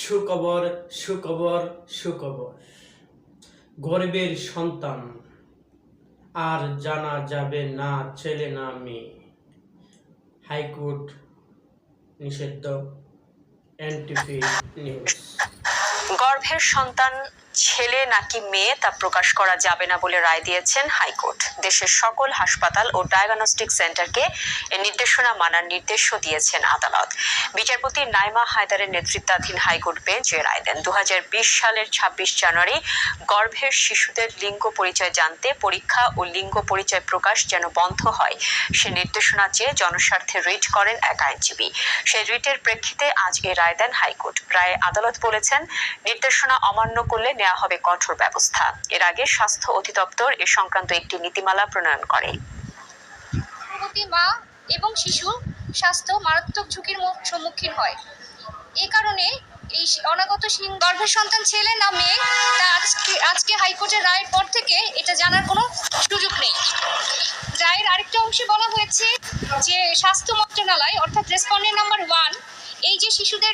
সুখবর সুখবর সুখবর, গর্ভের সন্তান আর জানা যাবে না ছেলে না মেয়ে। হাইকোর্ট নিষিদ্ধ। NTV news. গর্ভের সন্তান ছেলে নাকি মেয়ে তা প্রকাশ করা যাবে না বলে রায় দিয়েছেন হাইকোর্ট। দেশের সকল হাসপাতাল ও ডায়াগনস্টিক সেন্টারকে এ নির্দেশনা মানার নির্দেশও দিয়েছেন আদালত। বিচারপতি নাইমা হায়দারের নেতৃত্বাধীন হাইকোর্ট বেঞ্চ এ রায় দেন। 2020 সালের 26 জানুয়ারি গর্ভের শিশুদের লিঙ্গ পরিচয় জানতে পরীক্ষা ও লিঙ্গ পরিচয় প্রকাশ যেন বন্ধ হয় সে নির্দেশনা চেয়ে জনস্বার্থে রিট করেন এক আইনজীবী। সেই রিটের প্রেক্ষিতে আজ এ রায় দেন হাইকোর্ট। রায়ে আদালত বলেছেন, নির্দেশনা অমান্য করলে নেওয়া হবে কঠোর ব্যবস্থা। এর আগে স্বাস্থ্য অধিদপ্তর এ সংক্রান্ত একটি নীতিমালা প্রণয়ন করে। গর্ভবতী মা এবং শিশু স্বাস্থ্য মারাত্মক ঝুঁকির সম্মুখীন হয়। এই কারণে এই অনাগত গর্ভের সন্তান ছেলে না মেয়ে তা আজকে হাইকোর্টের রায়ের পর থেকে এটা জানার কোনো সুযোগ নেই। রায়ের আরেকটা অংশে বলা হয়েছে যে স্বাস্থ্য মন্ত্রণালয় অর্থাৎ রেসপন্ডেন্ট নাম্বার 1 এই যে শিশুদের